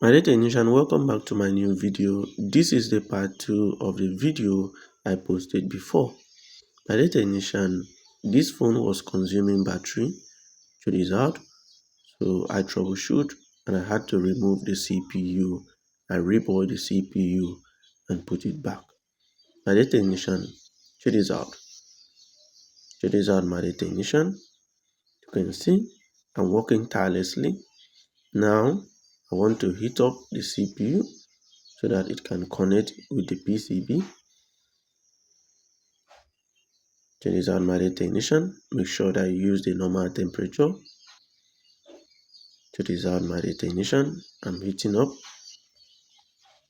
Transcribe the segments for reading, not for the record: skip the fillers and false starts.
My dear technician, welcome back to my new video. This is the part 2 of the video I posted before. My dear technician, this phone was consuming battery. Check this out. So I troubleshoot and I had to remove the CPU. I reboot the CPU and put it back. My dear technician, check this out. Check this out, my dear technician. You can see I'm working tirelessly. Now I want to heat up the CPU so that it can connect with the PCB. Check this out, my dear technician. Make sure that you use the normal temperature. Check this out, my dear technician. I'm heating up.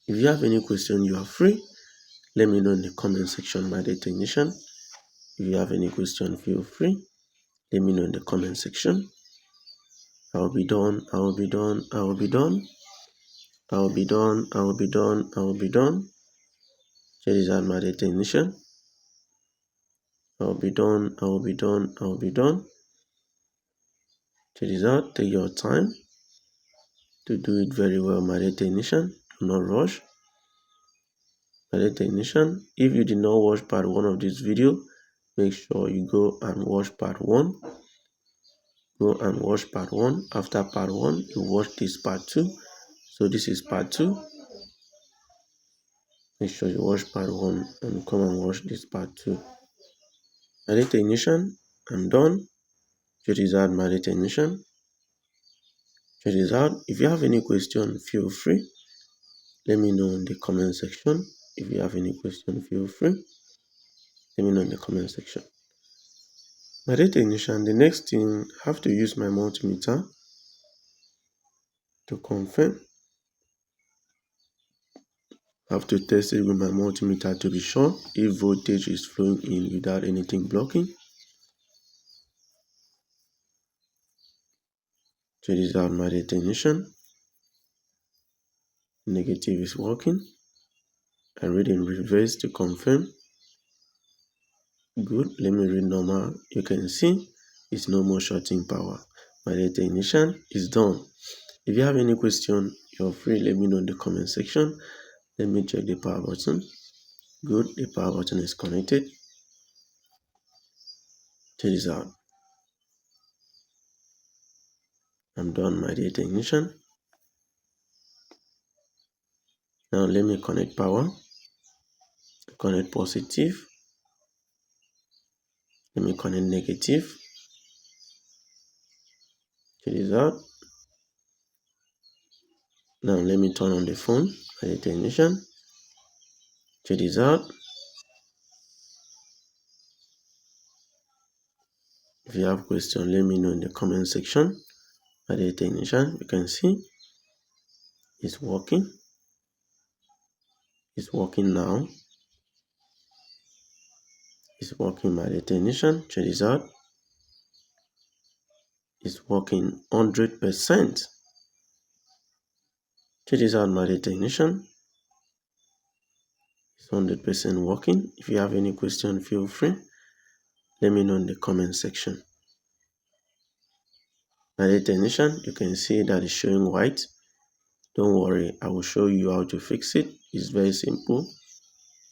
If you have any question, you are free. Let me know in the comment section, my dear technician. If you have any question, feel free. Let me know in the comment section. I will be done. I will be done. I will be done. I will be done. I will be done. I will be done. Check this out, my dear technician. I will be done. I will be done. I will be done. Check this out. Take your time to do it very well, my dear technician. Do not rush. My dear technician, if you did not watch part 1 of this video, make sure you go and watch part 1. Go and watch part 1. After part 1, you watch this part 2. So this is part 2. Make sure you watch part 1 and come and watch this part 2. My dear technician, I'm done. Check this out, my dear technician. Check this out. If you have any question, feel free. Let me know in the comment section. If you have any question, feel free. Let me know in the comment section. My dear technician, the next thing, I have to use my multimeter to confirm. I have to test it with my multimeter to be sure if voltage is flowing in without anything blocking. Check this out, my dear technician. Negative is working. I read in reverse to confirm. Good. Let me read normal. You can see it's no more shorting power. My dear technician is done. If you have any question, you're free. Let me know in the comment section. Let me check the power button. Good. The power button is connected. Check this out. I'm done, my dear technician. Now let me connect power. Connect positive. Let me connect negative. Check this out. Now let me turn on the phone, my dear technician. Check this out. If you have question, let me know in the comment section. My dear technician, you can see it's working. It's working now. It's working, my dear technician. Check this out. It's working 100%. Check this out, my dear technician. It's 100% working. If you have any question, feel free. Let me know in the comment section. My dear technician, you can see that it's showing white. Don't worry, I will show you how to fix it. It's very simple.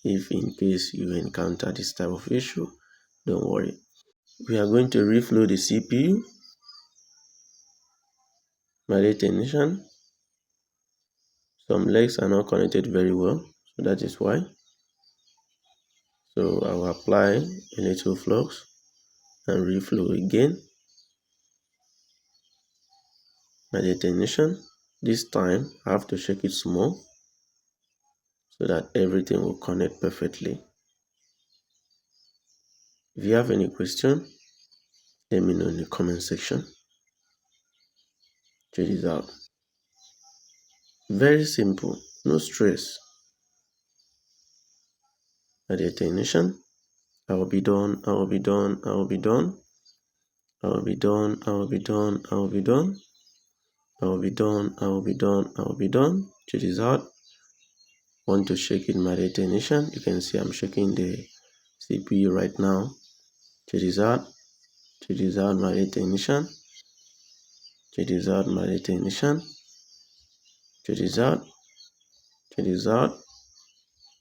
If in case you encounter this type of issue, don't worry. We are going to reflow the CPU. My dear technician, some legs are not connected very well, so that is why. So I will apply a little flux and reflow again. My dear technician, this time I have to shake it small so that everything will connect perfectly. If you have any question, let me know in the comment section. Check this out. Very simple, no stress. My dear technician, I will be done, I will be done, I will be done. I will be done, I will be done, I will be done. I will be done, I will be done, I will be done. Check this out. Want to shake it, my dear technician. You can see I'm shaking the CPU right now. Check this out. Check this out, my dear technician. Check this out, my dear technician. Check this out. Check this out.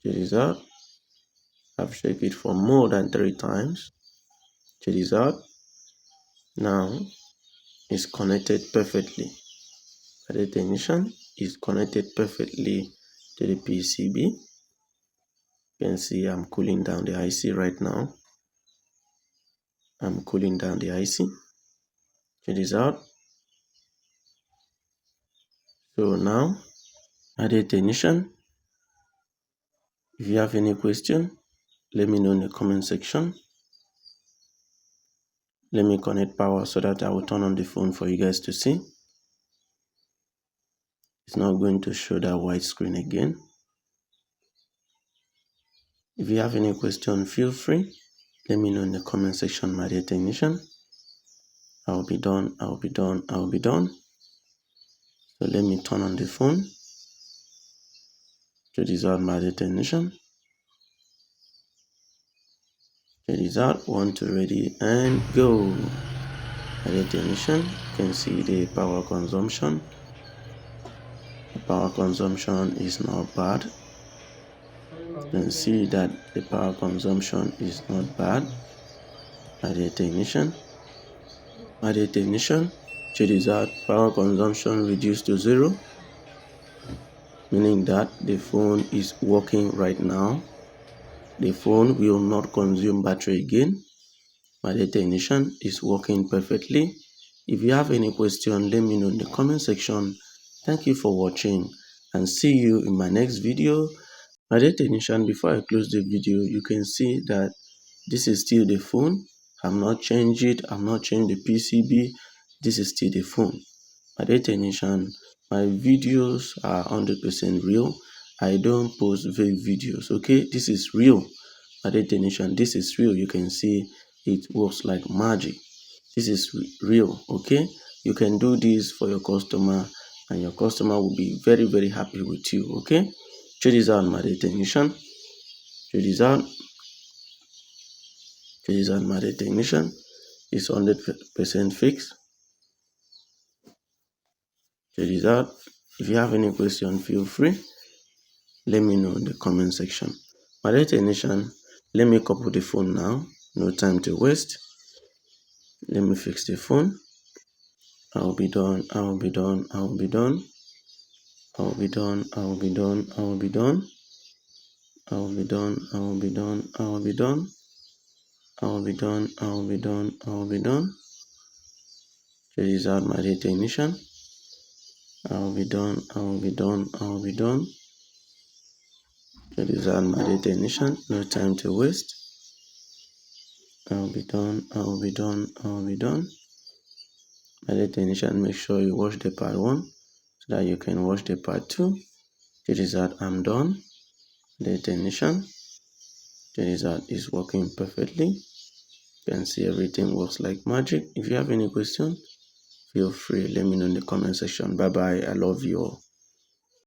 Check this out. I've checked it for more than 3 times. Check this out. Now it's connected perfectly. The technician is connected perfectly to the PCB. You can see I'm cooling down the IC right now. I'm cooling down the IC. Check this out. So now, the technician, if you have any question, let me know in the comment section. Let me connect power so that I will turn on the phone for you guys to see. It's not going to show that white screen again. If you have any question, feel free. Let me know in the comment section, my dear technician. I'll be done. So let me turn on the phone. Check this out, my dear technician. Check this out. 1, 2, ready and go. My dear technician, you can see the power consumption. The power consumption is not bad. You can see that the power consumption is not bad. My dear technician, check this out. Power consumption reduced to 0, meaning that the phone is working right now. The phone will not consume battery again. My dear technician is working perfectly. If you have any question, let me know in the comment section. Thank you for watching and see you in my next video. My dear technician, before I close the video, you can see that this is still the phone. I'm not changed it. I'm not changed the PCB. This is still the phone. My dear technician, my videos are 100% real. I don't post fake videos, okay? This is real. My dear technician, this is real. You can see it works like magic. This is real, okay? You can do this for your customer and your customer will be very, very happy with you, okay? Check this out, my dear technician. Check this out. Check this out, my dear technician. It's 100% fixed. Check this out. If you have any question, feel free. Let me know in the comment section. My dear technician, let me couple the phone now. No time to waste. Let me fix the phone. I'll be done. I'll be done. I'll be done. I'll be done. I'll be done. I'll be done. I'll be done. I'll be done. I'll be done. I'll be done. I'll be done. I'll be done. Check this out, my dear technician. I'll be done. I'll be done. I'll be done. Check this out, my dear technician. No time to waste. I'll be done. I'll be done. I'll be done. My dear technician, make sure you watch the part 1 so that you can watch the part 2. Check this out. I'm done. The technician. Check this out. It's working perfectly. You can see everything works like magic. If you have any question, feel free. Let me know in the comment section. Bye bye. I love you all.